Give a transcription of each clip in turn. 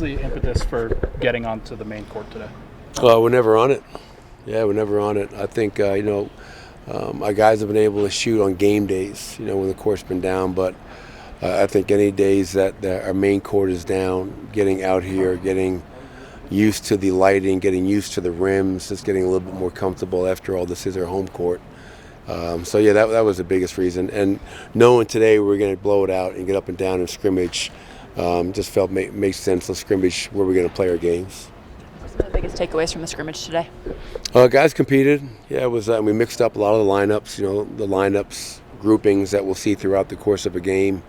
was the impetus for getting onto the main court today? We're never on it. Yeah, we're never on it. I think, our guys have been able to shoot on game days, when the court's been down. But I think any days that our main court is down, getting out here, getting used to the lighting, getting used to the rims, just getting a little bit more comfortable. After all, this is our home court. That was the biggest reason. And knowing today we were going to blow it out and get up and down in scrimmage, just felt makes sense. Let's scrimmage where we're going to play our games. What were the biggest takeaways from the scrimmage today? Guys competed. Yeah, it was. We mixed up a lot of the lineups. The lineups groupings that we'll see throughout the course of a game,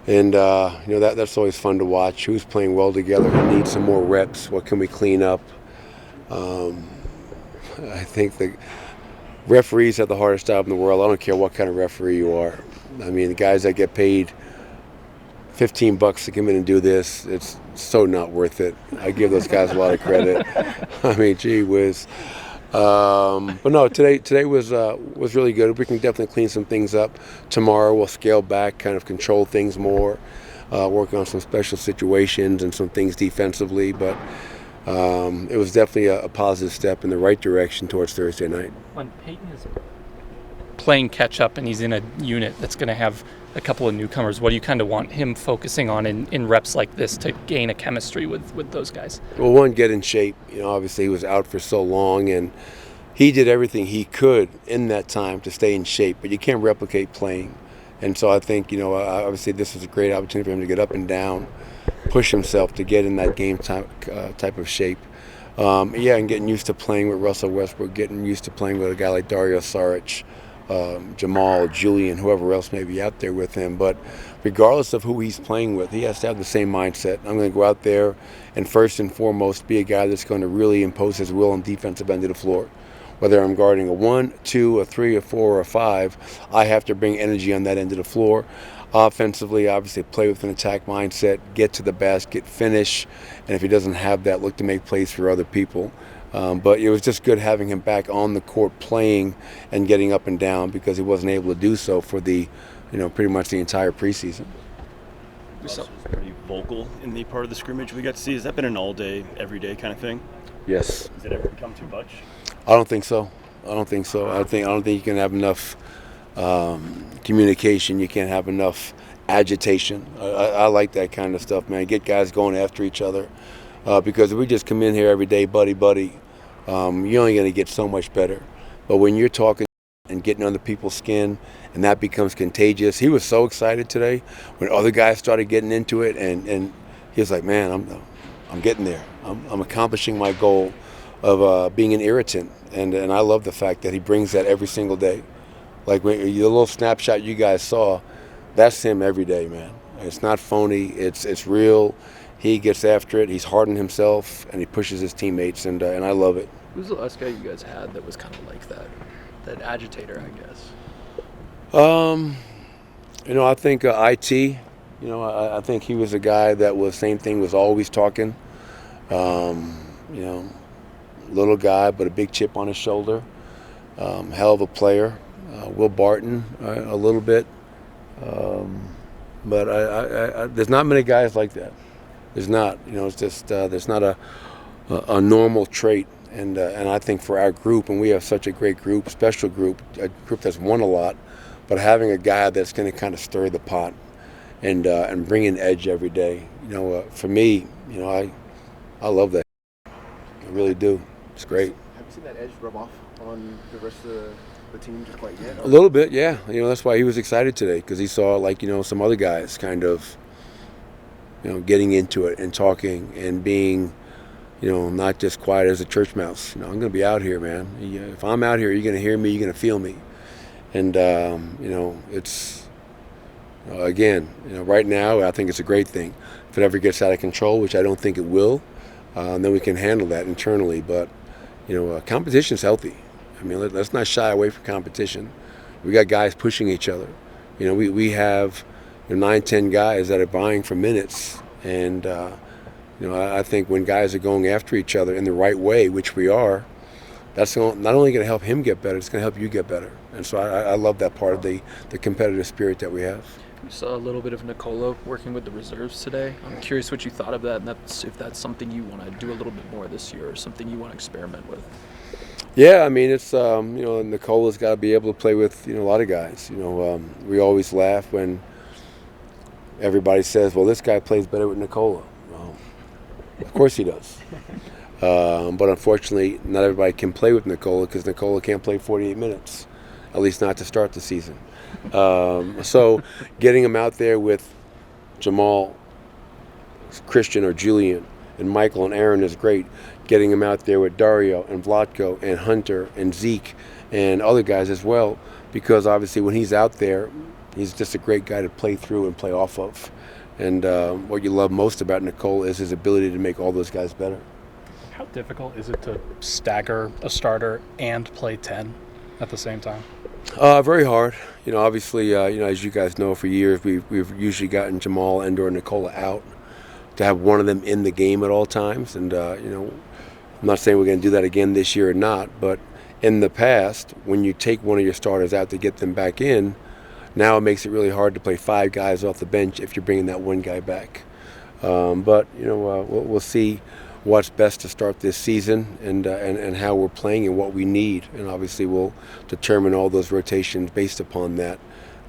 and that's always fun to watch. Who's playing well together? Who needs some more reps? What can we clean up? I think the referees have the hardest job in the world. I don't care what kind of referee you are. I mean, the guys that get paid $15 to come in and do this, it's so not worth it. I give those guys a lot of credit. I mean, gee whiz. But no, today was really good. We can definitely clean some things up. Tomorrow we'll scale back, kind of control things more, work on some special situations and some things defensively. But it was definitely a positive step in the right direction towards Thursday night. When Peyton is playing catch up and he's in a unit that's going to have a couple of newcomers, what do you kind of want him focusing on in reps like this to gain a chemistry with those guys? Well, one, get in shape. Obviously he was out for so long, and he did everything he could in that time to stay in shape, but you can't replicate playing. And so I think, obviously this was a great opportunity for him to get up and down, push himself to get in that game type of shape. And getting used to playing with Russell Westbrook, getting used to playing with a guy like Dario Saric, Jamal, Julian, whoever else may be out there with him. But regardless of who he's playing with, he has to have the same mindset. I'm going to go out there and first and foremost be a guy that's going to really impose his will on defensive end of the floor. Whether I'm guarding a 1, 2, a 3, a 4, or a 5, I have to bring energy on that end of the floor. Offensively, obviously, play with an attack mindset, get to the basket, finish, and if he doesn't have that, look to make plays for other people. But it was just good having him back on the court playing and getting up and down, because he wasn't able to do so for the, pretty much the entire preseason. Russell was pretty vocal in the part of the scrimmage we got to see. Has that been an all-day, everyday kind of thing? Yes. Has it ever become too much? I don't think so. I don't think you can have enough communication. You can't have enough agitation. I like that kind of stuff, man. Get guys going after each other, because if we just come in here every day, buddy, you're only going to get so much better. But when you're talking and getting under people's skin, and that becomes contagious. He was so excited today when other guys started getting into it, and he was like, man, I'm getting there. I'm accomplishing my goal of being an irritant, and I love the fact that he brings that every single day. Like the little snapshot you guys saw, that's him every day, man. It's not phony. It's real. He gets after it. He's hardened himself, and he pushes his teammates, and I love it. Who's the last guy you guys had that was kind of like that agitator, I guess? I think IT. I think he was a guy that was same thing. Was always talking. Little guy, but a big chip on his shoulder. Hell of a player. Will Barton, a little bit. But I there's not many guys like that. There's not. It's just there's not a normal trait. And I think for our group, and we have such a great group, special group, a group that's won a lot, but having a guy that's going to kind of stir the pot and bring an edge every day. For me, I love that. I really do. It's great. Have you seen that edge rub off on the rest of the team just quite yet? A little bit, yeah. That's why he was excited today, because he saw some other guys kind of getting into it and talking and being not just quiet as a church mouse. I'm going to be out here, man. If I'm out here, you're going to hear me, you're going to feel me. And it's again, right now I think it's a great thing. If it ever gets out of control, which I don't think it will, then we can handle that internally. But competition's healthy. I mean, let's not shy away from competition. We got guys pushing each other. We have 9, 10 guys that are vying for minutes, and I think when guys are going after each other in the right way, which we are, that's not only going to help him get better, it's going to help you get better. And so I love that part of the competitive spirit that we have. We saw a little bit of Nicola working with the reserves today. I'm curious what you thought of that, and if that's something you want to do a little bit more this year, or something you want to experiment with. Yeah, I mean, it's Nicola's got to be able to play with a lot of guys. We always laugh when everybody says, "Well, this guy plays better with Nicola." Well, of course he does. But unfortunately, not everybody can play with Nicola because Nicola can't play 48 minutes, at least not to start the season. So getting him out there with Jamal, Christian, or Julian, and Michael and Aaron is great. Getting him out there with Dario and Vlatko and Hunter and Zeke and other guys as well, because obviously when he's out there, he's just a great guy to play through and play off of. And what you love most about Nicola is his ability to make all those guys better. How difficult is it to stagger a starter and play 10 at the same time? Very hard. Obviously, as you guys know, for years we've usually gotten Jamal and/or Nicola out to have one of them in the game at all times. And I'm not saying we're going to do that again this year or not, but in the past, when you take one of your starters out to get them back in, now it makes it really hard to play 5 guys off the bench if you're bringing that one guy back. But we'll see what's best to start this season and how we're playing and what we need, and obviously we'll determine all those rotations based upon that.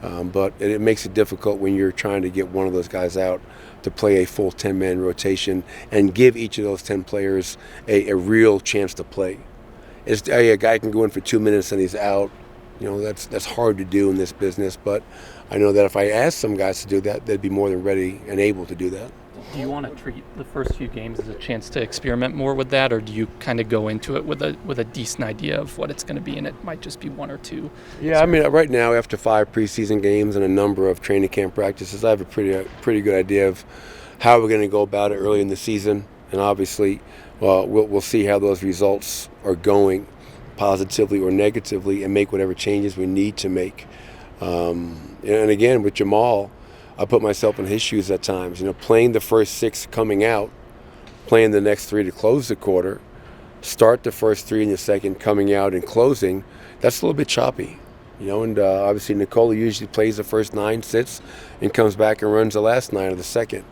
But it makes it difficult when you're trying to get one of those guys out to play a full 10-man rotation and give each of those 10 players a real chance to play. A guy can go in for 2 minutes and he's out. That's hard to do in this business, but I know that if I asked some guys to do that, they'd be more than ready and able to do that. Do you want to treat the first few games as a chance to experiment more with that, or do you kind of go into it with a decent idea of what it's going to be, and it might just be 1 or 2? Yeah, I mean, right now after 5 preseason games and a number of training camp practices, I have a pretty good idea of how we're going to go about it early in the season, and obviously, we'll see how those results are going, positively or negatively, and make whatever changes we need to make. And again, with Jamal, I put myself in his shoes at times. Playing the first 6 coming out, playing the next 3 to close the quarter, start the first 3 in the second coming out and closing, that's a little bit choppy. And obviously Nicola usually plays the first 9, sits, and comes back and runs the last 9 of the second.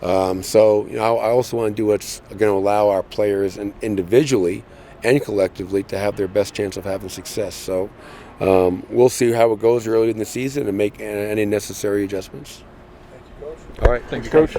So I also want to do what's going to allow our players individually and collectively to have their best chance of having success. So we'll see how it goes early in the season and make any necessary adjustments. All right. Thanks, Coach.